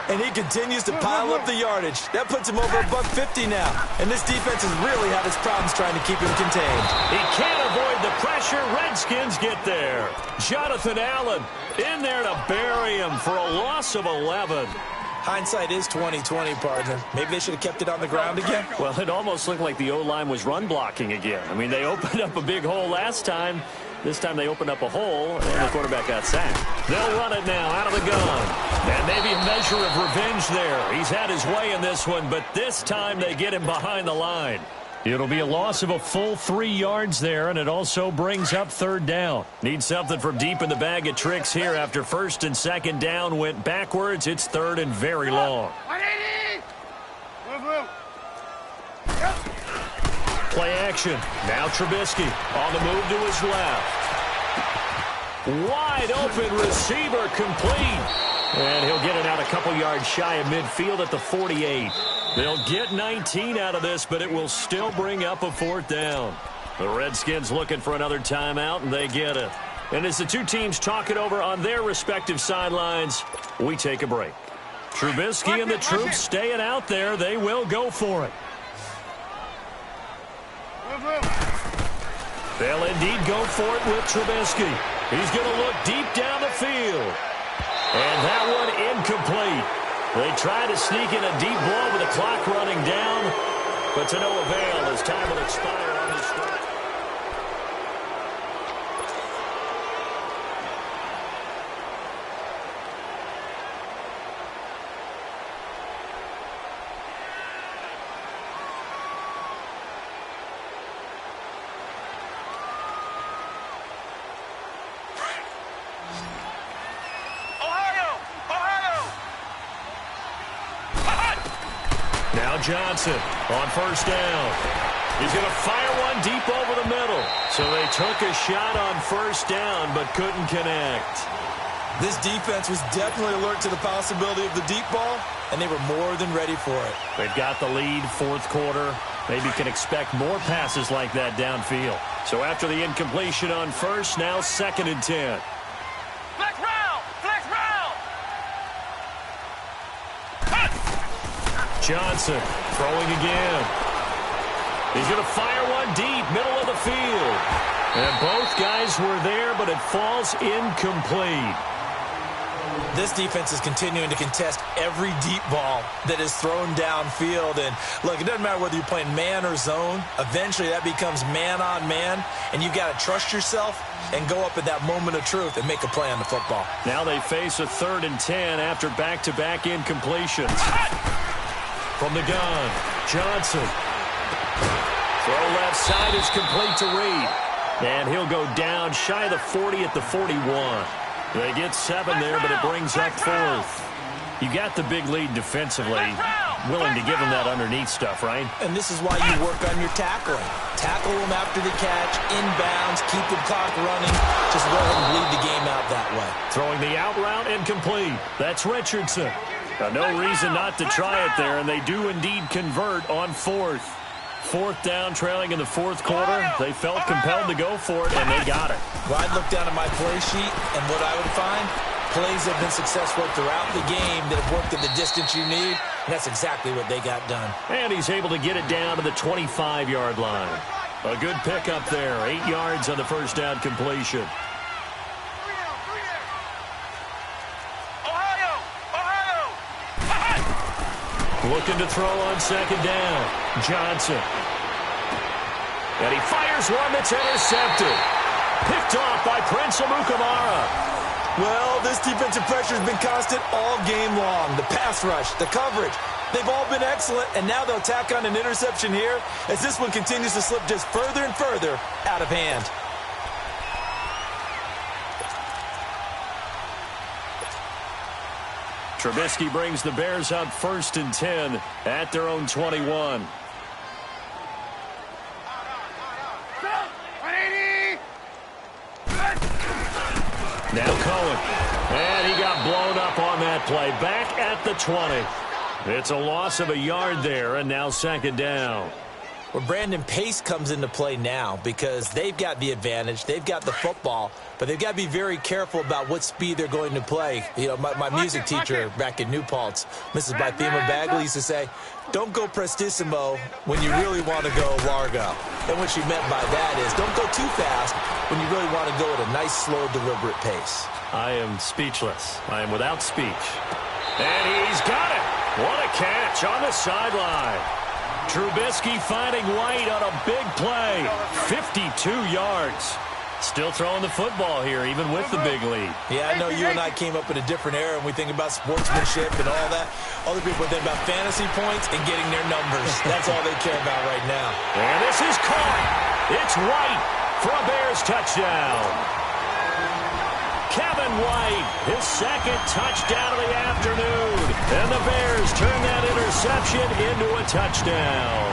Speaker 3: And he continues to pile up the yardage. That puts him over $150 now. And this defense has really had its problems trying to keep him contained.
Speaker 2: He can't avoid the pressure. Redskins get there. Jonathan Allen in there to bury him for a loss of 11.
Speaker 3: Hindsight is 20/20, partner. Maybe they should have kept it on the ground again.
Speaker 2: Well, it almost looked like the O-line was run blocking again. I mean, they opened up a big hole last time. This time they opened up a hole, and the quarterback got sacked. They'll run it now out of the gun. And maybe a measure of revenge there. He's had his way in this one, but this time they get him behind the line. It'll be a loss of a full 3 yards there, and it also brings up third down. Need something from deep in the bag of tricks here after first and second down went backwards. It's third and very long. Play action. Now Trubisky on the move to his left. Wide open receiver complete. And he'll get it out a couple yards shy of midfield at the 48. They'll get 19 out of this, but it will still bring up a fourth down. The Redskins looking for another timeout, and they get it. And as the two teams talk it over on their respective sidelines, we take a break. Trubisky and the troops staying out there. They will go for it. They'll indeed go for it with Trubisky. He's going to look deep down the field. And that one incomplete. They try to sneak in a deep ball with the clock running down, but to no avail as time will expire on the stretch. Johnson on first down. He's going to fire one deep over the middle. So they took a shot on first down but couldn't connect.
Speaker 3: This defense was definitely alert to the possibility of the deep ball, and they were more than ready for it.
Speaker 2: They've got the lead, fourth quarter. Maybe can expect more passes like that downfield. So after the incompletion on first, now second and 10.
Speaker 4: Flex round! Flex round!
Speaker 2: Johnson throwing again. He's going to fire one deep, middle of the field. And both guys were there, but it falls incomplete.
Speaker 3: This defense is continuing to contest every deep ball that is thrown downfield. And, look, it doesn't matter whether you're playing man or zone. Eventually that becomes man on man, and you've got to trust yourself and go up at that moment of truth and make a play on the football.
Speaker 2: Now they face a 3rd and 10 after back-to-back incompletions. From the gun, Johnson. Throw left side is complete to Reed. And he'll go down shy of the 40 at the 41. They get 7 there, but it brings up 4th. You got the big lead defensively. Willing to give them that underneath stuff, right?
Speaker 3: And this is why you work on your tackling. Tackle them after the catch, inbounds, keep the clock running. Just let them bleed the game out that way.
Speaker 2: Throwing the out route incomplete. That's Richardson. No reason not to try it there, and they do indeed convert on 4th. 4th down, trailing in the 4th quarter. They felt compelled to go for it, and they got it.
Speaker 3: Well, I'd look down at my play sheet, and what I would find, plays have been successful throughout the game that have worked at the distance you need, and that's exactly what they got done.
Speaker 2: And he's able to get it down to the 25-yard line. A good pickup there, 8 yards on the first down completion. Looking to throw on 2nd down. Johnson. And he fires one that's intercepted. Picked off by Prince Amukamara.
Speaker 3: Well, this defensive pressure has been constant all game long. The pass rush, the coverage, they've all been excellent, and now they'll tack on an interception here as this one continues to slip just further and further out of hand.
Speaker 2: Trubisky brings the Bears up 1st and 10 at their own 21. Now Cohen. And he got blown up on that play. Back at the 20. It's a loss of a yard there, and now 2nd down.
Speaker 3: Well, Brandon, pace comes into play now because they've got the advantage. They've got the football, but they've got to be very careful about what speed they're going to play. You know, my music teacher back in New Paltz, Mrs. Bythema Bagley, used to say, don't go prestissimo when you really want to go largo. And what she meant by that is don't go too fast when you really want to go at a nice, slow, deliberate pace.
Speaker 2: I am speechless. I am without speech. And he's got it. What a catch on the sideline. Trubisky finding White on a big play. 52 yards. Still throwing the football here, even with the big lead.
Speaker 3: Yeah, I know you and I came up in a different era, and we think about sportsmanship and all that. Other people think about fantasy points and getting their numbers. That's all they care about right now.
Speaker 2: And this is caught. It's White for a Bears touchdown. Kevin White, his second touchdown of the afternoon. And the Bears turn that interception into a touchdown.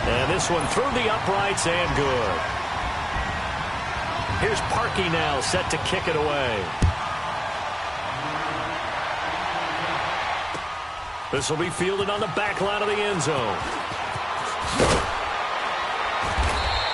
Speaker 2: And this one through the uprights and good. Here's Parkey now, set to kick it away. This will be fielded on the back line of the end zone.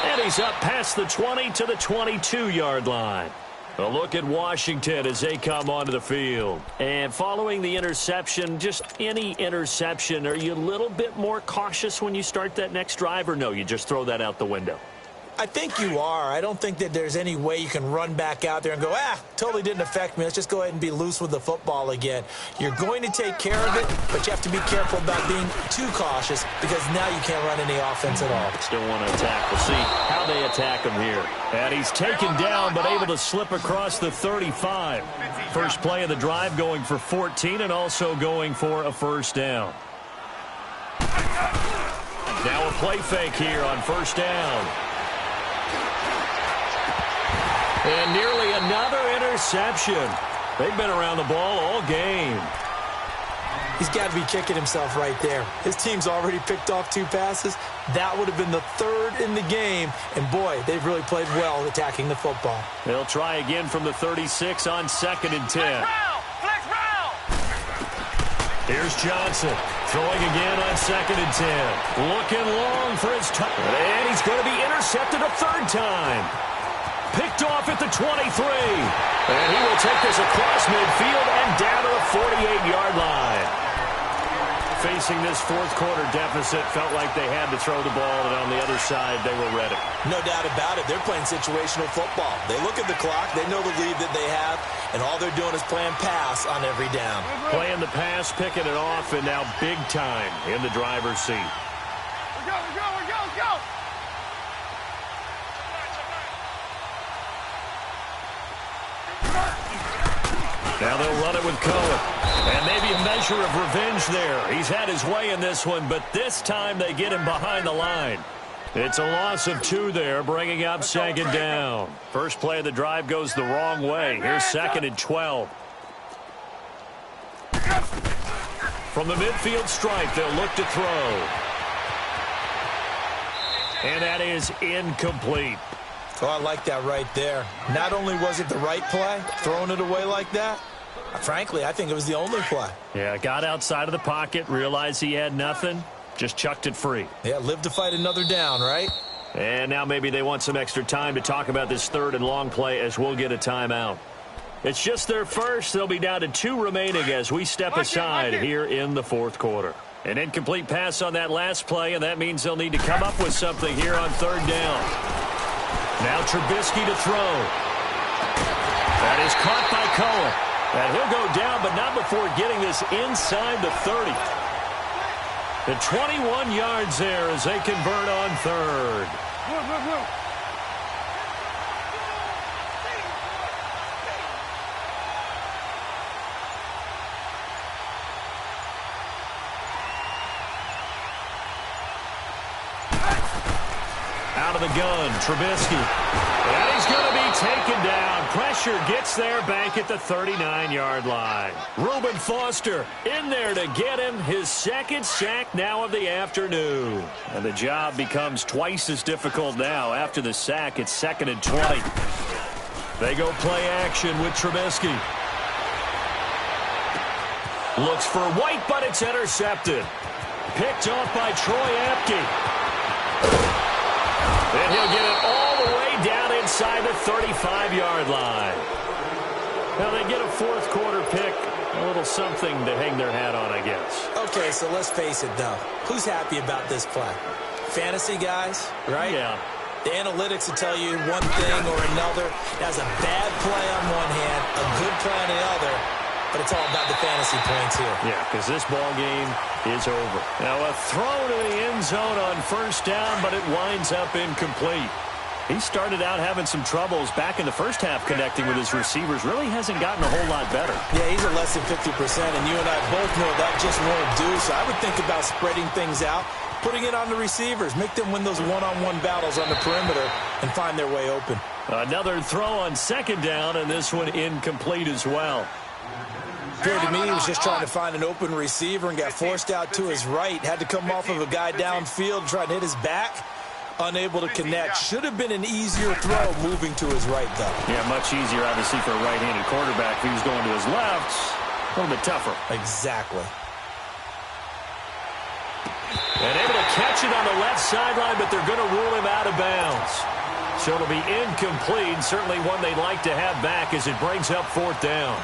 Speaker 2: And he's up past the 20 to the 22-yard line. A look at Washington as they come onto the field. And following the interception, just any interception, are you a little bit more cautious when you start that next drive, or no, you just throw that out the window?
Speaker 3: I think you are. I don't think that there's any way you can run back out there and go, totally didn't affect me. Let's just go ahead and be loose with the football again. You're going to take care of it, but you have to be careful about being too cautious because now you can't run any offense at all.
Speaker 2: Still want to attack. We'll see how they attack him here. And he's taken down but able to slip across the 35. First play of the drive going for 14 and also going for a first down. Now a play fake here on first down. And nearly another interception. They've been around the ball all game.
Speaker 3: He's got to be kicking himself right there. His team's already picked off 2 passes. That would have been the 3rd in the game. And, boy, they've really played well attacking the football.
Speaker 2: They'll try again from the 36 on 2nd and 10.
Speaker 4: Flex round.
Speaker 2: Here's Johnson throwing again on 2nd and 10. Looking long for his touch. And he's going to be intercepted a 3rd time. Picked off at the 23. And he will take this across midfield and down to the 48-yard line. Facing this fourth-quarter deficit, felt like they had to throw the ball, and on the other side, they were ready.
Speaker 3: No doubt about it. They're playing situational football. They look at the clock. They know the lead that they have, and all they're doing is playing pass on every down.
Speaker 2: Playing the pass, picking it off, and now big time in the driver's seat.
Speaker 4: We go, we go, we go, we go.
Speaker 2: Now they'll run it with Cohen. And maybe a measure of revenge there. He's had his way in this one, but this time they get him behind the line. It's a loss of 2 there, bringing up 2nd down. First play of the drive goes the wrong way. Here's 2nd and 12. From the midfield stripe, they'll look to throw. And that is incomplete.
Speaker 3: Oh, I like that right there. Not only was it the right play, throwing it away like that, frankly, I think it was the only play.
Speaker 2: Yeah, got outside of the pocket, realized he had nothing, just chucked it free.
Speaker 3: Yeah, live to fight another down, right?
Speaker 2: And now maybe they want some extra time to talk about this 3rd and long play as we'll get a timeout. It's just their first. They'll be down to 2 remaining as we step aside here in the fourth quarter. An incomplete pass on that last play, and that means they'll need to come up with something here on 3rd down. Now Trubisky to throw. That is caught by Cohen. And he'll go down, but not before getting this inside the 30. The 21 yards there as they convert on 3rd. Out of the gun, Trubisky. And he's going to be taken down. Pressure gets there back at the 39-yard line. Reuben Foster in there to get him his 2nd sack now of the afternoon. And the job becomes twice as difficult now. After the sack, it's 2nd and 20. They go play action with Trubisky. Looks for White, but it's intercepted. Picked off by Troy Apke. And he'll get it all the way down inside the 35-yard line. Now they get a fourth-quarter pick. A little something to hang their hat on, I guess.
Speaker 3: Okay, so let's face it, though. Who's happy about this play? Fantasy guys, right?
Speaker 2: Yeah.
Speaker 3: The analytics will tell you one thing or another. That's a bad play on one hand, a good play on the other. But it's all about the fantasy points here.
Speaker 2: Yeah, because this ball game is over. Now a throw to the end zone on first down, but it winds up incomplete. He started out having some troubles back in the first half connecting with his receivers. Really hasn't gotten a whole lot better.
Speaker 3: Yeah, he's at less than 50%, and you and I both know that just won't do. So I would think about spreading things out, putting it on the receivers, make them win those one-on-one battles on the perimeter and find their way open.
Speaker 2: Another throw on second down, and this one incomplete as well.
Speaker 3: Appeared to me he was just trying to find an open receiver and got forced out to his right. Had to come off of a guy downfield, trying to hit his back. Unable to connect. Should have been an easier throw moving to his right, though.
Speaker 2: Yeah, much easier, obviously, for a right-handed quarterback. If he was going to his left, a little bit tougher.
Speaker 3: Exactly.
Speaker 2: And able to catch it on the left sideline, but they're going to rule him out of bounds. So it'll be incomplete. Certainly one they'd like to have back as it brings up fourth down.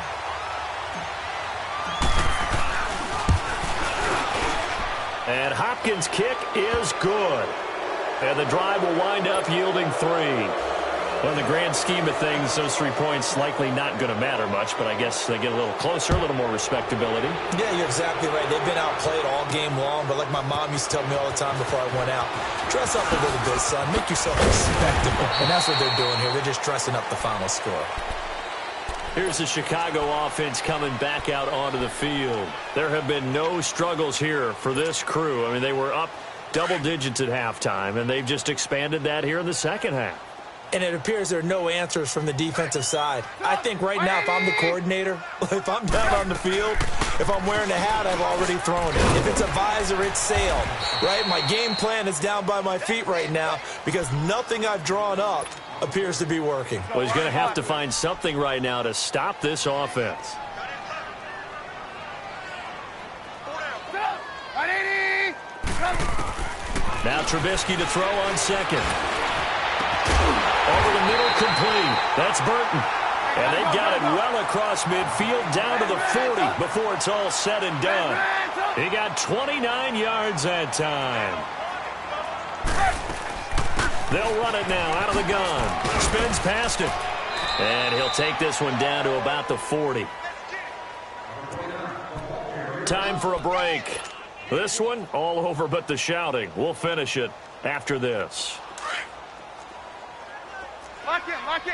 Speaker 2: And Hopkins' kick is good. And the drive will wind up yielding 3. Well, in the grand scheme of things, those 3 points likely not going to matter much, but I guess they get a little closer, a little more respectability.
Speaker 3: Yeah, you're exactly right. They've been outplayed all game long, but like my mom used to tell me all the time before I went out, dress up a little bit, son. Make yourself respectable. And that's what they're doing here. They're just dressing up the final score.
Speaker 2: Here's the Chicago offense coming back out onto the field. There have been no struggles here for this crew. I mean, they were up double digits at halftime, and they've just expanded that here in the second half.
Speaker 3: And it appears there are no answers from the defensive side. I think right now, if I'm the coordinator, if I'm down on the field, if I'm wearing a hat, I've already thrown it. If it's a visor, it's sailed, right? My game plan is down by my feet right now because nothing I've drawn up appears to be working.
Speaker 2: Well, he's going to have to find something right now to stop this offense. Now Trubisky to throw on second. Over the middle, complete. That's Burton. And they've got it well across midfield down to the 40 before it's all said and done. He got 29 yards that time. They'll run it now out of the gun. Spins past it. And he'll take this one down to about the 40. Time for a break. This one all over but the shouting. We'll finish it after this.
Speaker 4: Lock in, lock in.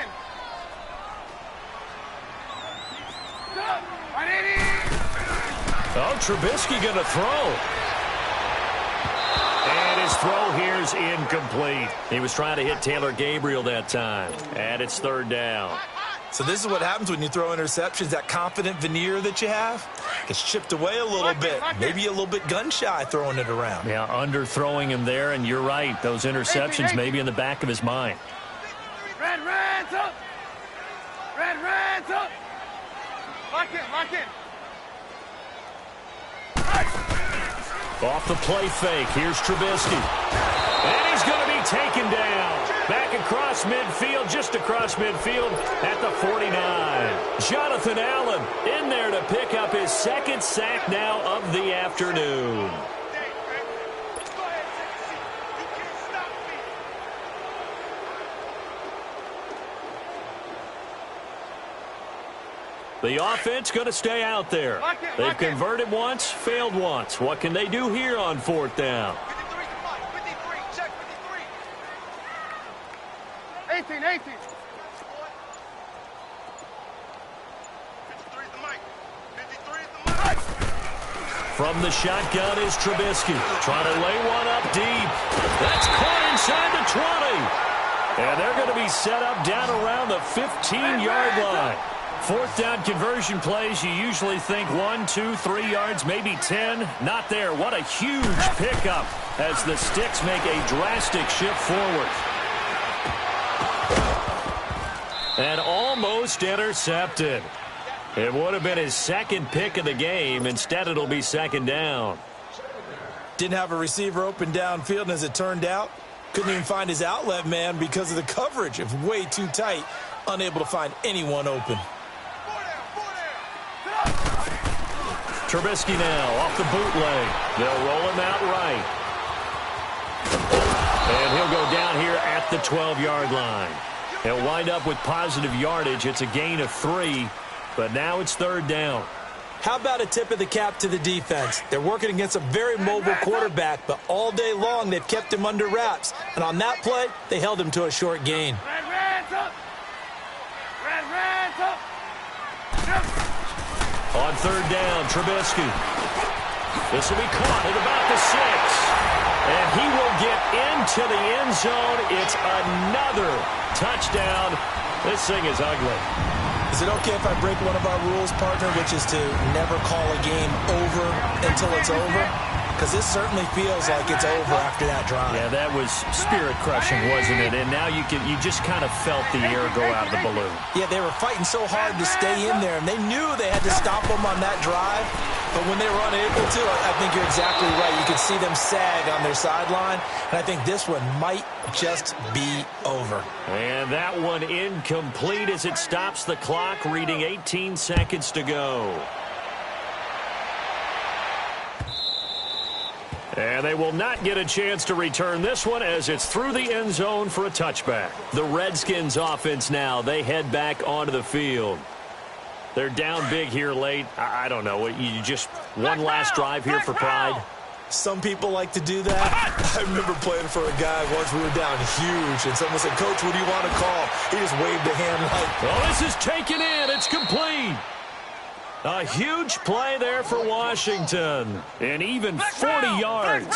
Speaker 2: Oh, Trubisky going to throw. And his throw here is incomplete. He was trying to hit Taylor Gabriel that time. And it's third down.
Speaker 3: So this is what happens when you throw interceptions. That confident veneer that you have gets chipped away a little bit. Maybe a little bit gun-shy throwing it around.
Speaker 2: Yeah, underthrowing him there, and you're right. Those interceptions may be in the back of his mind.
Speaker 4: Red's up. Red's up. Lock in.
Speaker 2: Off the play fake, here's Trubisky. And he's going to be taken down. Back across midfield, just across midfield at the 49. Jonathan Allen in there to pick up his second sack now of the afternoon. The offense going to stay out there. They've converted once, failed once. What can they do here on fourth down?
Speaker 4: 53, check 53. 18. 53 is the mic. 53 is the mic.
Speaker 2: From the shotgun is Trubisky. Trying to lay one up deep. That's caught inside the 20. And they're going to be set up down around the 15-yard line. Fourth down conversion plays, you usually think 1, 2, 3 yards, maybe 10. Not there. What a huge pickup as the Sticks make a drastic shift forward. And almost intercepted. It would have been his second pick of the game. Instead, it'll be second down.
Speaker 3: Didn't have a receiver open downfield, and as it turned out, couldn't even find his outlet man because of the coverage. It was way too tight, unable to find anyone open.
Speaker 2: Trubisky now off the bootleg. They'll roll him out right. And he'll go down here at the 12-yard line. He'll wind up with positive yardage. It's a gain of 3, but now it's third down.
Speaker 3: How about a tip of the cap to the defense? They're working against a very mobile quarterback, but all day long they've kept him under wraps. And on that play, they held him to a short gain.
Speaker 2: On third down, Trubisky. This will be caught at about the 6. And he will get into the end zone. It's another touchdown. This thing is ugly.
Speaker 3: Is it okay if I break one of our rules, partner, which is to never call a game over until it's over? Because this certainly feels like it's over after that drive.
Speaker 2: Yeah, that was spirit-crushing, wasn't it? And now you just kind of felt the air go out of the balloon.
Speaker 3: Yeah, they were fighting so hard to stay in there, and they knew they had to stop them on that drive. But when they were unable to, I think you're exactly right. You could see them sag on their sideline, and I think this one might just be over.
Speaker 2: And that one incomplete as it stops the clock, reading 18 seconds to go. And they will not get a chance to return this one as it's through the end zone for a touchback. The Redskins offense now, they head back onto the field. They're down big here late. I don't know. You just one last drive here for pride?
Speaker 3: Some people like to do that. I remember playing for a guy once. We were down huge, and someone said, "Coach, what do you want to call?" He just waved a hand like...
Speaker 2: Oh, this is taken in. It's complete. A huge play there for Washington. And even 40 yards.